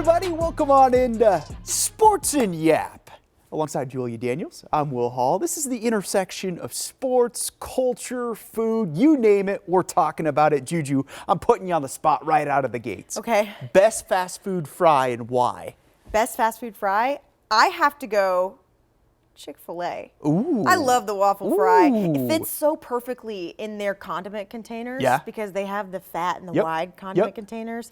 everybody. Welcome on into Sports and Yap. Alongside Julia Daniels, I'm Will Hall. This is the intersection of sports, culture, food, you name it, we're talking about it. Juju, I'm putting you on the spot right out of the gates. Okay. Best fast food fry and why? Best fast food fry? I have to go Chick-fil-A. Ooh. I love the waffle fry. Ooh. It fits so perfectly in their condiment containers because they have the fat and the wide condiment containers.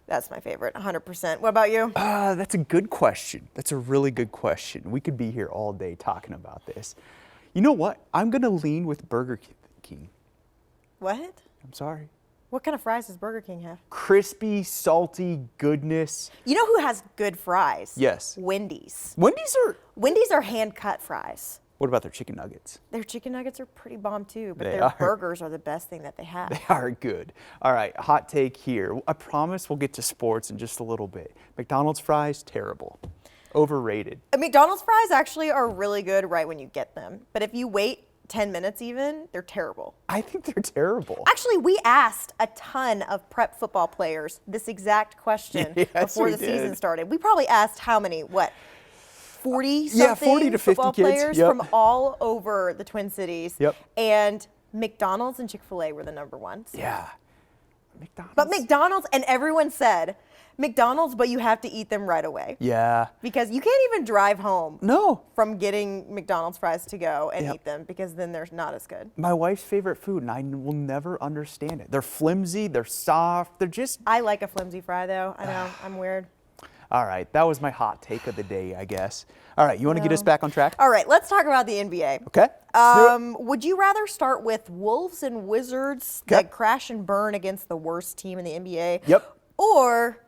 That's my favorite, 100%. What about you? That's a good question. That's a really good question. We could be here all day talking about this. You know what? I'm going to lean with Burger King. What? I'm sorry. What kind of fries does Burger King have? Crispy, salty goodness. You know who has good fries? Yes. Wendy's. Wendy's are hand-cut fries. What about their chicken nuggets? Their chicken nuggets are pretty bomb too, but They their are. burgers are the best thing that they have. They are good. All right, hot take here. I promise we'll get to sports in just a little bit. McDonald's fries, terrible. Overrated. McDonald's fries actually are really good right when you get them, but if you wait 10 minutes even, they're terrible. I think they're terrible. Actually, we asked a ton of prep football players this exact question Yes, before we the season did. started. We probably asked how many, 40 something Yeah, 40 to 50 football kids, players yep. from all over the Twin Cities. Yep. And McDonald's and Chick-fil-A were the number ones. Yeah. McDonald's. But McDonald's, and everyone said, McDonald's, but you have to eat them right away. Yeah. Because you can't even drive home No. from getting McDonald's fries to go and Yep. eat them because then they're not as good. My wife's favorite food, and I will never understand it. They're flimsy, they're soft, they're just... I like a flimsy fry though. I know, I'm weird. All right, that was my hot take of the day, I guess. All right, you want to get us back on track? All right, let's talk about the NBA. Okay. Let's do it. Would you rather start with Wolves and Wizards Okay. that crash and burn against the worst team in the NBA? Yep. Or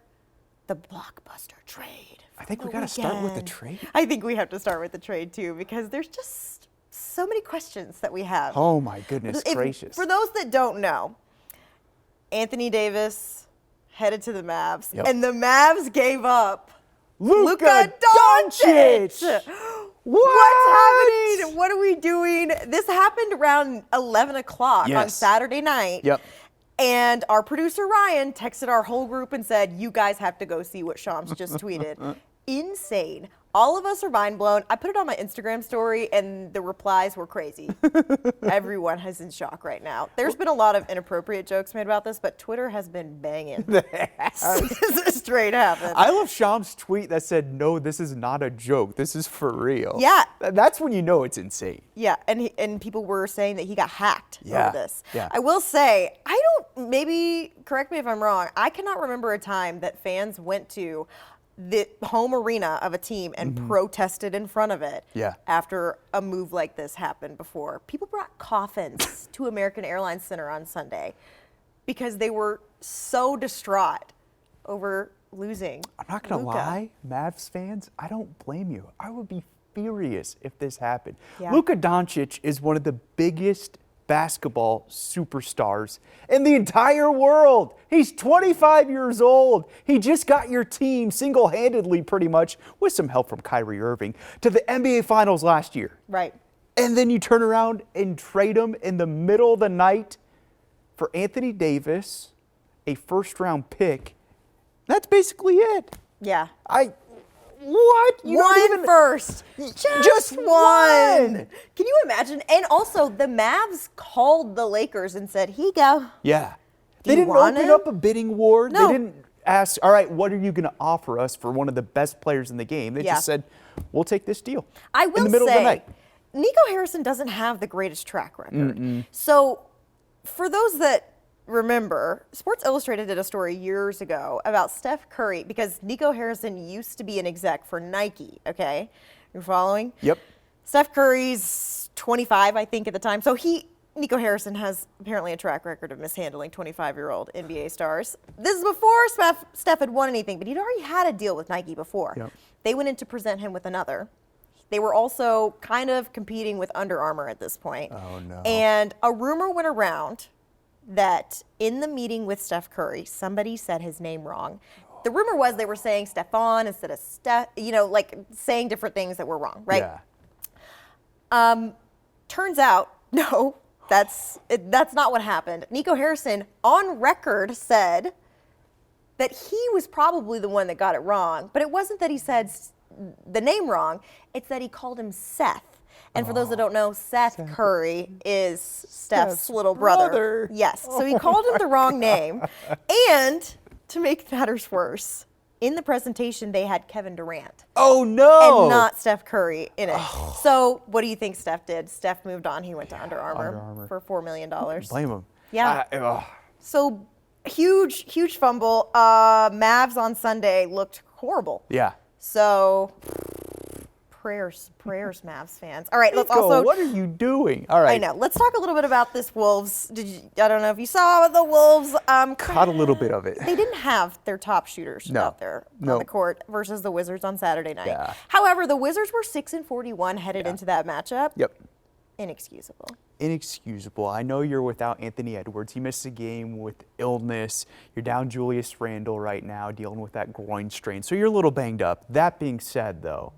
the blockbuster trade? I think for we the got to start with the weekend? trade. I think we have to start with the trade too because there's just so many questions that we have. Oh my goodness gracious. For those that don't know, Anthony Davis headed to the Mavs, Yep. and the Mavs gave up Luka Doncic. Doncic! What's happening? What are we doing? This happened around 11 o'clock on Yes. Saturday night. Yep. And our producer Ryan texted our whole group and said, you guys have to go see what Shams just tweeted. Insane. All of us are mind blown. I put it on my Instagram story and the replies were crazy. Everyone is in shock right now. There's been a lot of inappropriate jokes made about this, but Twitter has been banging since this trade happened. I love Sham's tweet that said, no, this is not a joke. This is for real. Yeah. That's when you know it's insane. Yeah, and people were saying that he got hacked Yeah, over this. yeah. I will say, maybe correct me if I'm wrong, I cannot remember a time that fans went to the home arena of a team and protested in front of it Yeah. after a move like this happened before. People brought coffins to American Airlines Center on Sunday because they were so distraught over losing. I'm not going to Luka. lie, Mavs fans, I don't blame you. I would be furious if this happened. Yeah. Luka Doncic is one of the biggest basketball superstars in the entire world. He's 25 years old. He just got your team single-handedly pretty much, with some help from Kyrie Irving, to the NBA Finals last year. Right. And then you turn around and trade him in the middle of the night for Anthony Davis, a first-round pick. That's basically it. Yeah. What? You don't One even- first. Just one. Can you imagine? And also, the Mavs called the Lakers and said, "Here you go." Yeah. Do They you didn't want open him? up a bidding war. No. They didn't ask, all right, what are you going to offer us for one of the best players in the game? They Yeah. just said, we'll take this deal. I will in the middle say, of the night. Nico Harrison doesn't have the greatest track record. So, for those that remember, Sports Illustrated did a story years ago about Steph Curry because Nico Harrison used to be an exec for Nike, okay? You're following? Yep. Steph Curry's 25, I think, at the time. So Nico Harrison has apparently a track record of mishandling 25-year-old NBA stars. This is before Steph had won anything, but he'd already had a deal with Nike before. Yep. They went in to present him with another. They were also kind of competing with Under Armour at this point. Oh, no. And a rumor went around that in the meeting with Steph Curry, somebody said his name wrong. The rumor was they were saying Stephon instead of Steph, like saying different things that were wrong, right? Yeah. Turns out, no, that's not what happened. Nico Harrison, on record, said that he was probably the one that got it wrong. But it wasn't that he said the name wrong. It's that he called him Seth. And for those that don't know, Seth Curry is Steph's little brother. Yes. So he called him the wrong name. And to make matters worse, in the presentation, they had Kevin Durant. Oh, no. And not Steph Curry in it. So what do you think Steph did? Steph moved on. He went to Under Armour for $4 million. Blame him. Yeah. So huge fumble. Mavs on Sunday looked horrible. Yeah. So prayers, Mavs fans. All right, let's Nico, also. what are you doing? All right. I know. Let's talk a little bit about this Wolves. I don't know if you saw the Wolves. Caught a little bit of it. They didn't have their top shooters No. out there on No. the court versus the Wizards on Saturday night. Yeah. However, the Wizards were 6-41 headed into that matchup. Yep. Inexcusable. Inexcusable. I know you're without Anthony Edwards. He missed a game with illness. You're down Julius Randle right now dealing with that groin strain. So you're a little banged up. That being said, though,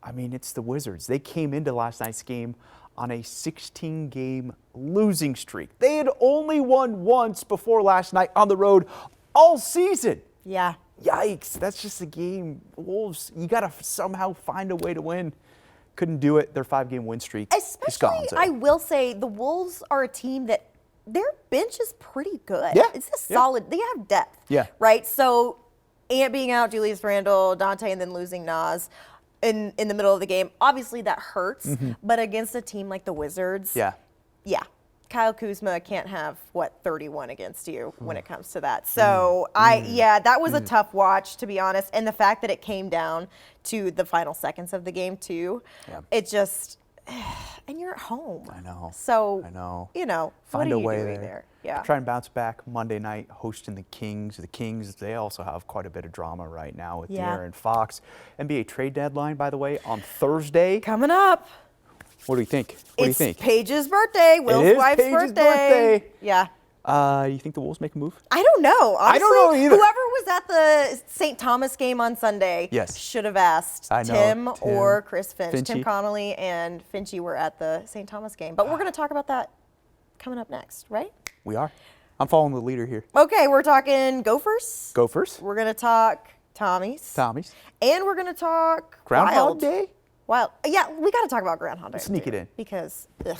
I mean, it's the Wizards. They came into last night's game on a 16-game losing streak. They had only won once before last night on the road all season. Yeah. Yikes. That's just a game. Wolves, you got to somehow find a way to win. Couldn't do it. Their 5-game win streak is Especially, gone. So. I will say, the Wolves are a team that their bench is pretty good. Yeah, It's a yeah. solid. They have depth. Yeah. Right? So, Ant being out, Julius Randle, Dante, and then losing Nas in the middle of the game, obviously that hurts. But against a team like the Wizards, Yeah. Kyle Kuzma can't have 31 against you when it comes to that. So that was a tough watch, to be honest. And the fact that it came down to the final seconds of the game too, it just, and you're at home. I know. So I know. what Find are a you way doing there. Yeah. Try and bounce back Monday night, hosting the Kings. The Kings, they also have quite a bit of drama right now with De'Aaron Fox. NBA trade deadline, by the way, on Thursday. Coming up. What do you think? What do you think? It's Paige's birthday. Will's wife's Paige's birthday. Yeah. You think the Wolves make a move? I don't know. Honestly, I don't know either. Whoever was at the St. Thomas game on Sunday should have asked Tim or Chris Finch. Finchy. Tim Connolly and Finchy were at the St. Thomas game. But we're going to talk about that coming up next, right? We are. I'm following the leader here. Okay, we're talking Gophers. Gophers. We're going to talk Tommies. Tommies. And we're going to talk Groundhog Wild. Day? Wild. Yeah, we got to talk about Groundhog Day. Sneak it in. Because, ugh.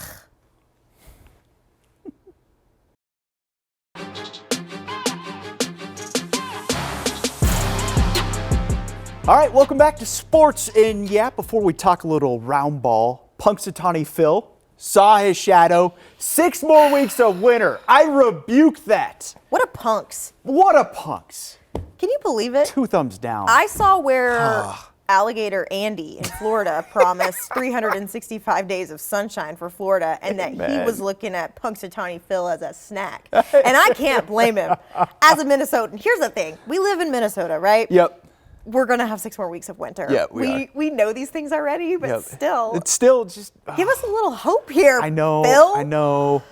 All right, welcome back to sports. And before we talk a little round ball, Punxsutawney Phil saw his shadow. 6 more weeks of winter. I rebuke that. What a punks. What a punks. Can you believe it? 2 thumbs down. I saw where Alligator Andy in Florida promised 365 days of sunshine for Florida and that he was looking at Punxsutawney Phil as a snack. And I can't blame him. As a Minnesotan, here's the thing. We live in Minnesota, right? Yep. We're going to have 6 more weeks of winter. Yeah, we know these things already, but still. It's still just. Give us a little hope here, I know. Phil. I know.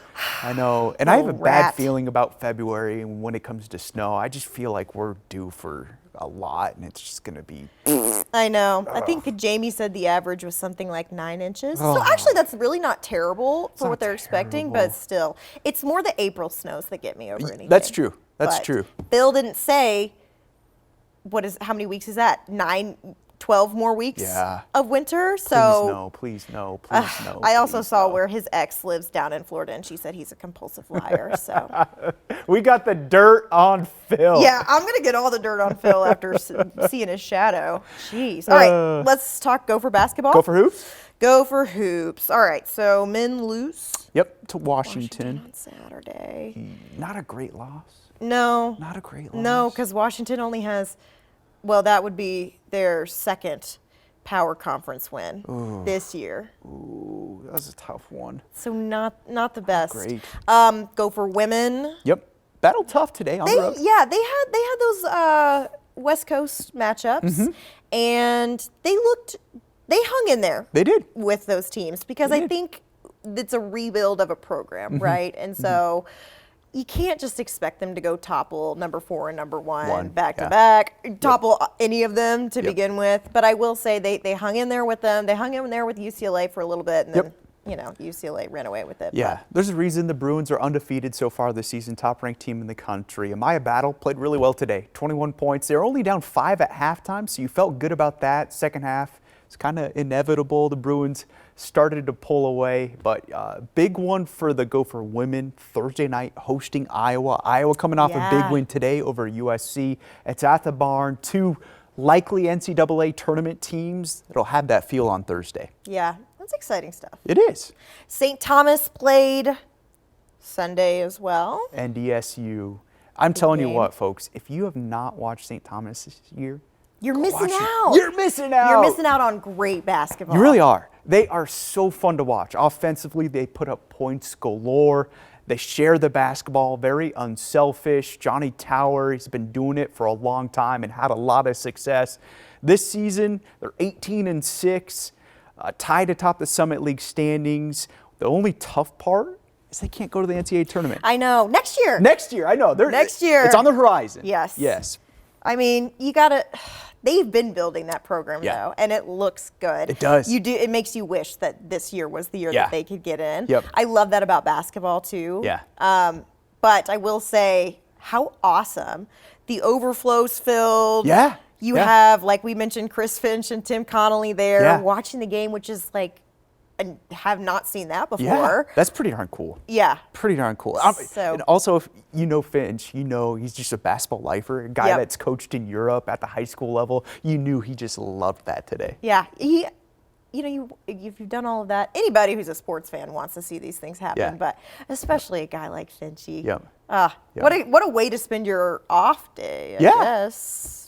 And I have a Little bad rat. feeling about February when it comes to snow. I just feel like we're due for a lot and it's just going to be. I know. I think Jamie said the average was something like 9 inches. So actually, that's really not terrible for what they're expecting, but still. It's more the April snows that get me over anything. That's true. That's But true. Bill didn't say, how many weeks is that? 12 more weeks Yeah. of winter. So Please no. Please no. I also please saw no. where his ex lives down in Florida, and she said he's a compulsive liar. So We got the dirt on Phil. yeah, I'm gonna get all the dirt on Phil after seeing his shadow. Jeez. All right, let's talk Gopher basketball. Go for hoops? Go for hoops. All right, so men lose. Yep, to Washington. On Saturday. Not a great loss. No. Not a great loss. No, because Washington only has, that would be their second power conference win this year. Ooh, that was a tough one. So not the best. Great. Go for women. Yep. Battle tough today on the road. Yeah, they had those West Coast matchups, and they hung in there. They did. With those teams because I think it's a rebuild of a program, right? And so you can't just expect them to go topple number 4 and number 1 back to back, topple any of them to begin with. But I will say they hung in there with them. They hung in there with UCLA for a little bit and then UCLA ran away with it. Yeah, there's a reason the Bruins are undefeated so far this season, top-ranked team in the country. Amaya Battle played really well today, 21 points. They were only down 5 at halftime, so you felt good about that. Second half, it's kind of inevitable. The Bruins started to pull away, but big one for the Gopher women. Thursday night hosting Iowa. Iowa coming off a big win today over USC. It's at the barn. 2 likely NCAA tournament teams that'll have that feel on Thursday. Yeah, that's exciting stuff. It is. St. Thomas played Sunday as well. NDSU. I'm telling you what, folks, if you have not watched St. Thomas this year, you're missing out. You're missing out. You're missing out on great basketball. You really are. They are so fun to watch. Offensively, they put up points galore. They share the basketball, very unselfish. Johnny Tower, he's been doing it for a long time and had a lot of success. This season, they're 18-6, tied atop the Summit League standings. The only tough part is they can't go to the NCAA tournament. I know. Next year. Next year, I know. Next year. It's on the horizon. Yes. Yes. I mean, they've been building that program though, and it looks good. It does. It makes you wish that this year was the year that they could get in. Yep. I love that about basketball too. Yeah. But I will say how awesome. The overflow's filled. Yeah. You have, like we mentioned, Chris Finch and Tim Connolly there watching the game, which is like, and have not seen that before. Yeah, that's pretty darn cool. Yeah. Pretty darn cool. And also, if you know Finch, he's just a basketball lifer, a guy that's coached in Europe at the high school level. You knew he just loved that today. Yeah. If you've done all of that, anybody who's a sports fan wants to see these things happen, but especially a guy like Finchy. What a way to spend your off day, I guess.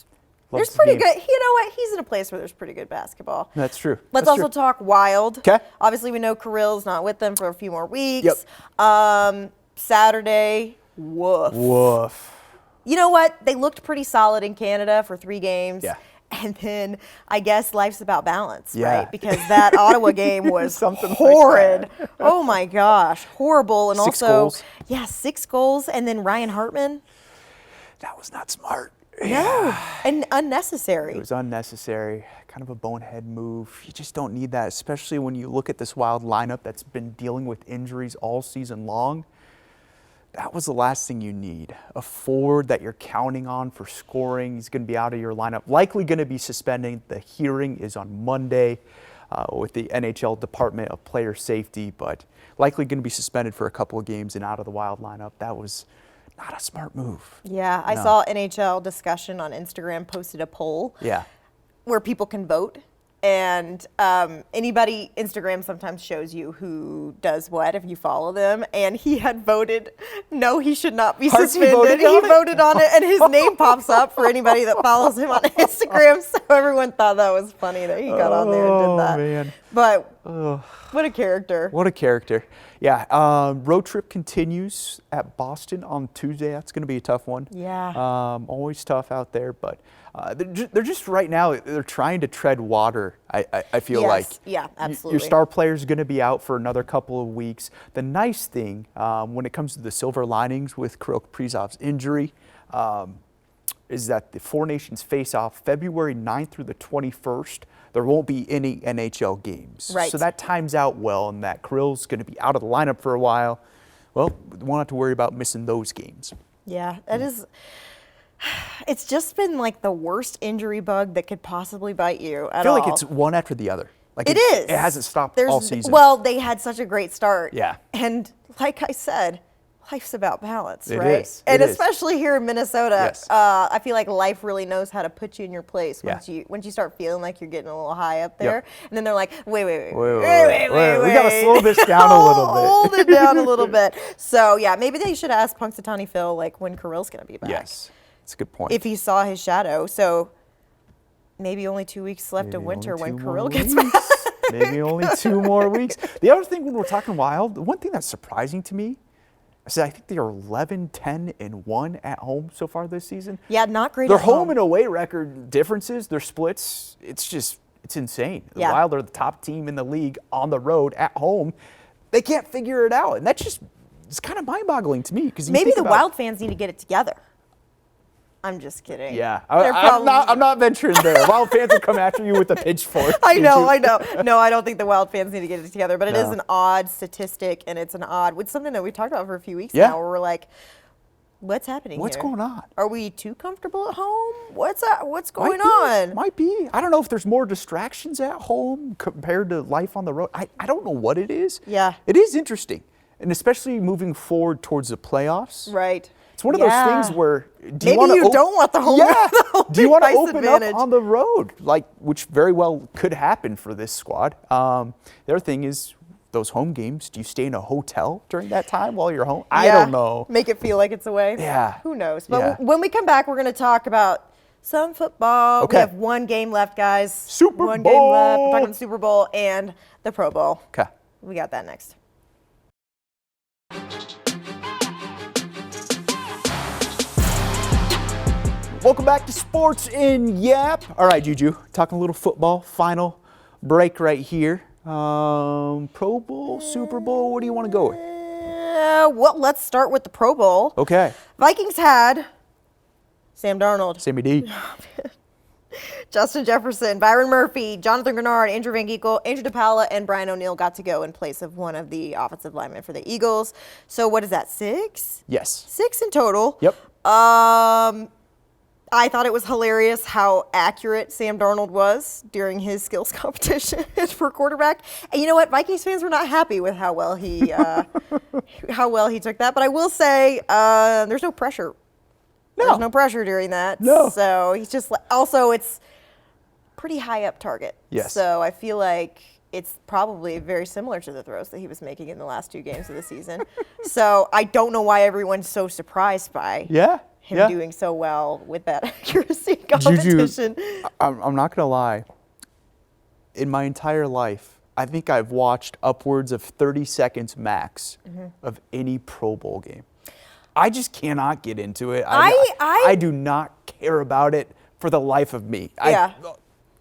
There's pretty good. You know what? He's in a place where there's pretty good basketball. That's true. Let's also talk Wild. Okay. Obviously, we know Kirill's not with them for a few more weeks. Yep. Saturday, woof. Woof. You know what? They looked pretty solid in Canada for 3 games. Yeah. And then I guess life's about balance, right? Because that Ottawa game was horrid. Like oh my gosh, horrible. And 6 also, goals. 6 goals. And then Ryan Hartman. That was not smart. No, and unnecessary. It was unnecessary, kind of a bonehead move. You just don't need that, especially when you look at this Wild lineup that's been dealing with injuries all season long. That was the last thing you need. A forward that you're counting on for scoring. He's going to be out of your lineup, likely going to be suspended. The hearing is on Monday with the NHL Department of Player Safety, but likely going to be suspended for a couple of games and out of the Wild lineup. That was not a smart move. Yeah, I saw NHL Discussion on Instagram posted a poll where people can vote. And Instagram sometimes shows you who does what if you follow them. And he had voted, no, he should not be suspended. He voted on it, and his name pops up for anybody that follows him on Instagram. So everyone thought that was funny that he got on there and did that. Man. But what a character. What a character. Yeah, road trip continues at Boston on Tuesday. That's going to be a tough one. Yeah. Always tough out there, but they're just right now, they're trying to tread water, I feel like. Yeah, absolutely. Your star player is going to be out for another couple of weeks. The nice thing when it comes to the silver linings with Kirill Kaprizov's injury is that the Four Nations face off February 9th through the 21st. There won't be any NHL games. Right. So that times out well, and that Kirill's going to be out of the lineup for a while. Well, we won't have to worry about missing those games. Yeah, that is. It's just been like the worst injury bug that could possibly bite you at all. I feel like it's one after the other. Like it is. It hasn't stopped all season. Well, they had such a great start. Yeah. And like I said, life's about balance, It right? is. And It is. especially here in Minnesota, Yes. I feel like life really knows how to put you in your place Yeah. once you start feeling like you're getting a little high up there. Yep. And then they're like, wait. We got to slow this down a little bit. Hold it down a little bit. So yeah, maybe they should ask Punxsutawney Phil like when Kirill's going to be back. Yes, it's a good point. If he saw his shadow. So maybe only 2 weeks left of winter when Kirill gets back. back. Maybe only 2 more weeks. The other thing when we're talking Wild, the one thing that's surprising to me is that I think they are 11-10-1 at home so far this season. Yeah, not great Their at home and away record differences, their splits, it's insane. The Yeah. Wild are the top team in the league on the road at home. They can't figure it out, and it's kind of mind-boggling to me. Because Maybe the Wild fans need to get it together. I'm just kidding. Yeah, They're I'm not venturing there. Wild fans will come after you with a pitchfork. I know. Juju. No, I don't think the Wild fans need to get it together, but it is No. an odd statistic, and it's something that we talked about for a few weeks Yeah. now, where we're like, what's happening What's here? going on? Are we too comfortable at home? What's going Might be, on? Might be. I don't know if there's more distractions at home compared to life on the road. I don't know what it is. Yeah. It is interesting, and especially moving forward towards the playoffs. Right. It's one of Yeah. those things where Maybe you don't want the home Do you want to ice open advantage. up on the road, which very well could happen for this squad? The other thing is those home games. Do you stay in a hotel during that time while you're home? I Yeah. don't know. Make it feel like it's away. Yeah. Who knows? But Yeah. when we come back, we're going to talk about some football. Okay. We have one game left, guys. Super One game left. We're Bowl. talking the Super Bowl and the Pro Bowl. Okay. We got that next. Welcome back to Sports in Yap. All right, Juju, talking a little football. Final break right here. Pro Bowl, Super Bowl. What do you want to go with? Well, let's start with the Pro Bowl. Okay. Vikings had Sam Darnold, Sammy D. Justin Jefferson, Byron Murphy, Jonathan Grenard, Andrew Van Ginkel, Andrew DePaula, and Brian O'Neill got to go in place of one of the offensive linemen for the Eagles. So what is that, 6? Yes. 6 in total. Yep. I thought it was hilarious how accurate Sam Darnold was during his skills competition for quarterback. And you know what? Vikings fans were not happy with how well he took that. But I will say there's no pressure. No. There's no pressure during that. No. So he's just also it's pretty high up target. Yes. So I feel like it's probably very similar to the throws that he was making in the last 2 games of the season. So I don't know why everyone's so surprised by Yeah. him yeah. doing so well with that accuracy competition. Juju, I'm not going to lie. In my entire life, I think I've watched upwards of 30 seconds max of any Pro Bowl game. I just cannot get into it. I do not care about it for the life of me. Yeah.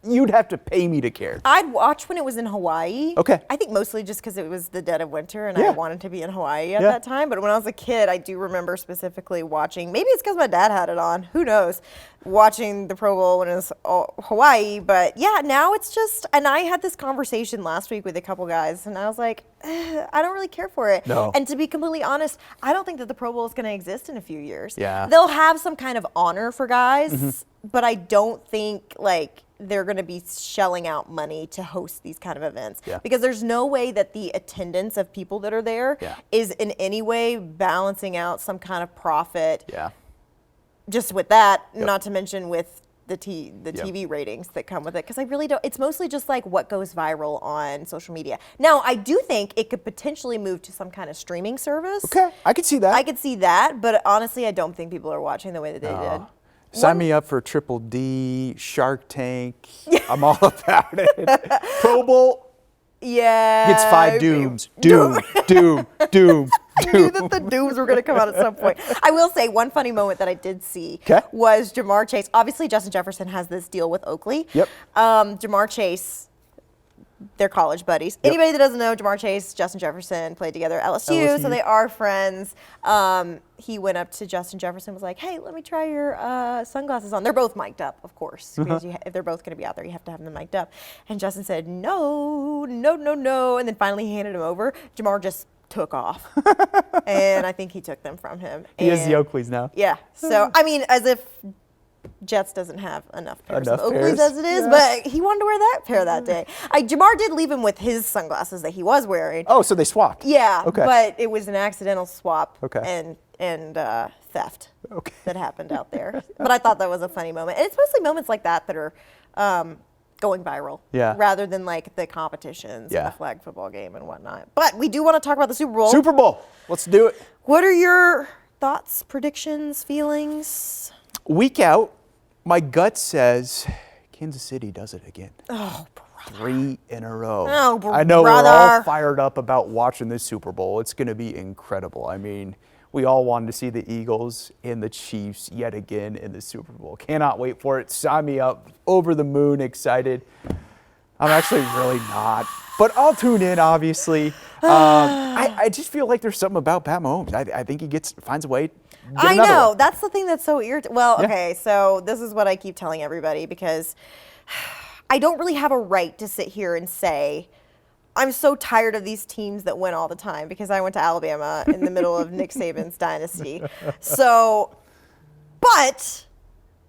You'd have to pay me to care. I'd watch when it was in Hawaii. Okay. I think mostly just because it was the dead of winter and Yeah. I wanted to be in Hawaii at Yeah. that time. But when I was a kid, I do remember specifically watching, maybe it's because my dad had it on, who knows, watching the Pro Bowl when it was Hawaii. But yeah, now it's just, and I had this conversation last week with a couple guys and I was like, I don't really care for it. No. And to be completely honest, I don't think that the Pro Bowl is going to exist in a few years. Yeah. They'll have some kind of honor for guys, but I don't think they're going to be shelling out money to host these kind of events Yeah. because there's no way that the attendance of people that are there is Yeah. in any way balancing out some kind of profit. Yeah. Just with that, Yep. not to mention with the TV ratings that come with it, because I really don't. It's mostly just like what goes viral on social media. Now, I do think it could potentially move to some kind of streaming service. Okay, I could see that. I could see that, but honestly, I don't think people are watching the way that they did. Sign me up for Triple D, Shark Tank. I'm all about it. Pro Bowl Yeah. gets 5 dooms. Doom, doom, doom, I knew doom. that the dooms were going to come out at some point. I will say one funny moment that I did see 'Kay. was Jamar Chase. Obviously, Justin Jefferson has this deal with Oakley. Yep. Jamar Chase, they're college buddies. Yep. Anybody that doesn't know, Jamar Chase, Justin Jefferson played together at LSU, so LSU. they are friends. He went up to Justin Jefferson, was like, "Hey, let me try your sunglasses on." They're both mic'd up, of course, because if they're both going to be out there, you have to have them mic'd up. And Justin said, "No, no, no, no," and then finally he handed them over. Jamar just took off, and I think he took them from him. He has the And- Oakleys now. Yeah. So I mean, as if Jets doesn't have enough pairs Enough of Oakleys pairs? as it is, Yeah. but he wanted to wear that pair that day. Jamar did leave him with his sunglasses that he was wearing. Oh, so they swapped. Yeah, Okay. but it was an accidental swap Okay. and theft Okay. that happened out there. But I thought that was a funny moment. And it's mostly moments like that that are going viral, Yeah. rather than like the competitions Yeah. and the flag football game and whatnot. But we do want to talk about the Super Bowl. Super Bowl. Let's do it. What are your thoughts, predictions, feelings? Week out, my gut says Kansas City does it again. Oh, 3 in a row. Oh, I know we're all brother. fired up about watching this Super Bowl. It's going to be incredible. I mean, we all wanted to see the Eagles and the Chiefs yet again in the Super Bowl. Cannot wait for it. Sign me up. Over the moon, excited. I'm actually really not, but I'll tune in, obviously. I just feel like there's something about Pat Mahomes. I think he finds a way Get I another know. one. That's the thing that's so irritating. Well, Yeah. okay, so this is what I keep telling everybody because I don't really have a right to sit here and say I'm so tired of these teams that win all the time because I went to Alabama in the middle of Nick Saban's dynasty. So, but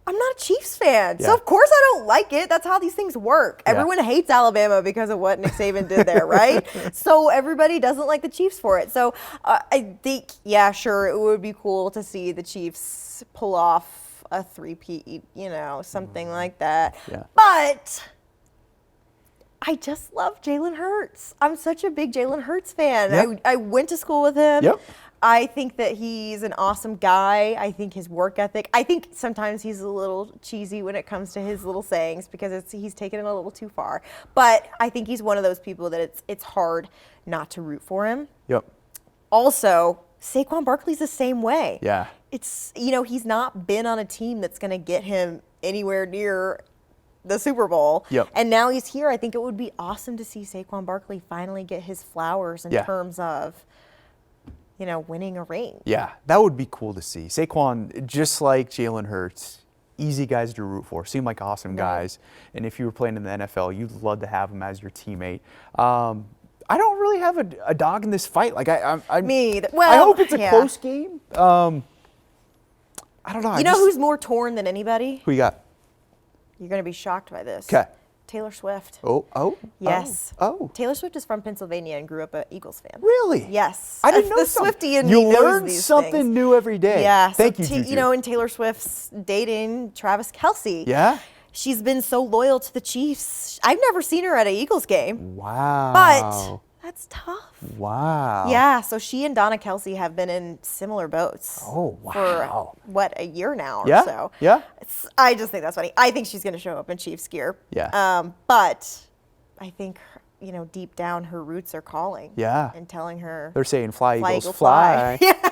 I'm not a Chiefs fan. So, Yeah. of course, I don't like it. That's how these things work. Yeah. Everyone hates Alabama because of what Nick Saban did there, right? So, everybody doesn't like the Chiefs for it. So, I think, yeah, sure, it would be cool to see the Chiefs pull off a three-peat, something like that. Yeah. But I just love Jalen Hurts. I'm such a big Jalen Hurts fan. Yep. I went to school with him. Yep. I think that he's an awesome guy. I think his work ethic. I think sometimes he's a little cheesy when it comes to his little sayings because he's taken it a little too far. But I think he's one of those people that it's hard not to root for him. Yep. Also, Saquon Barkley's the same way. Yeah. It's he's not been on a team that's going to get him anywhere near the Super Bowl. Yep. And now he's here. I think it would be awesome to see Saquon Barkley finally get his flowers in Yeah. terms of winning a ring. Yeah, that would be cool to see. Saquon, just like Jalen Hurts, easy guys to root for. Seem like awesome guys. And if you were playing in the NFL, you'd love to have them as your teammate. I don't really have a dog in this fight. Like Me either. I Well, hope it's a yeah. close game. I don't know. You know who's more torn than anybody? who you got? You're going to be shocked by this. 'Kay. Taylor Swift. Oh. Yes. Oh. Taylor Swift is from Pennsylvania and grew up an Eagles fan. Really? Yes. I didn't The know something. Swiftie in You me knows learn these something things. new every day. Yeah. Thank so you, Juju. and Taylor Swift's dating Travis Kelce. Yeah? She's been so loyal to the Chiefs. I've never seen her at an Eagles game, Wow. but that's tough. Wow. Yeah, so she and Donna Kelsey have been in similar boats. Oh, wow. For a year now or Yeah? so. Yeah? I just think that's funny. I think she's going to show up in Chiefs gear. Yeah. But I think deep down her roots are calling. Yeah. And telling her They're saying fly, fly, Eagles, eagle, fly. Yeah,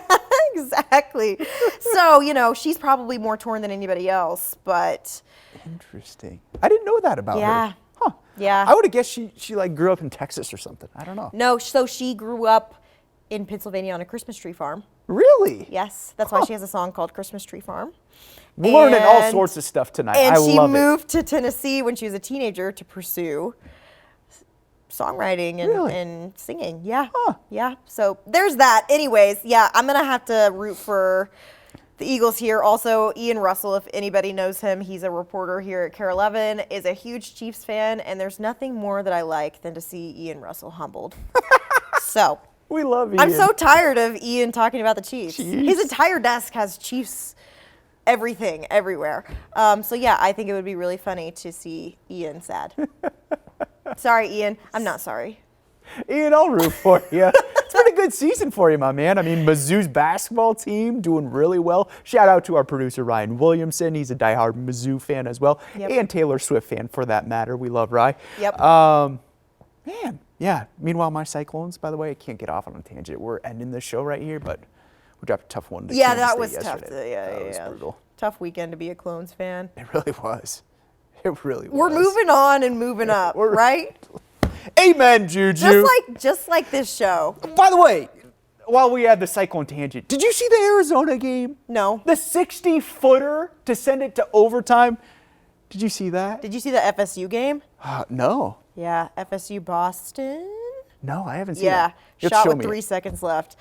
exactly. So, she's probably more torn than anybody else, but Interesting. I didn't know that about Yeah. her. Huh. Yeah. I would have guessed she like grew up in Texas or something. I don't know. no, so she grew up in Pennsylvania on a Christmas tree farm. Really? Yes, that's why she has a song called Christmas Tree Farm. We're learning all And- sorts of stuff tonight. And I she love moved to Tennessee when she was a teenager to pursue songwriting and, Really? and singing. Yeah. Huh. Yeah. So there's that. Anyways, yeah, I'm going to have to root for the Eagles here. Also, Ian Russell, if anybody knows him, he's a reporter here at KARE 11, is a huge Chiefs fan, and there's nothing more that I like than to see Ian Russell humbled. So it. We love you. I'm so tired of Ian talking about the Chiefs. Chiefs. His entire desk has Chiefs everything everywhere. So yeah, I think it would be really funny to see Ian sad. Sorry, Ian. I'm not sorry. Ian, I'll root for you. It's been a good season for you, my man. I mean, Mizzou's basketball team doing really well. Shout out to our producer, Ryan Williamson. He's a diehard Mizzou fan as well. Yep. And Taylor Swift fan for that matter. We love Rye. Yep. Man, yeah. Meanwhile, my Cyclones, by the way, I can't get off on a tangent. We're ending the show right here, but we dropped a tough one to Yeah, Kansas that State was tough. yesterday. That was brutal. Tough weekend to be a Clones fan. It really was. It really was. We're moving on and moving up, We're- right? Amen, Juju. Just like this show. By the way, while we had the Cyclone tangent, did you see the Arizona game? No. The 60-footer to send it to overtime. Did you see that? Did you see the FSU game? No. Yeah, FSU Boston. No, I haven't seen Yeah, that. You have to shot show with me 3 it. seconds left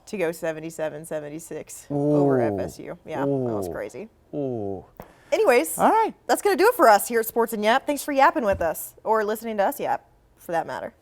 to go 77-76 over Ooh. FSU. Yeah, that was Ooh. crazy. Ooh. Anyways, All right. that's going to do it for us here at Sports and Yap. Thanks for yapping with us, or listening to us yap, for that matter.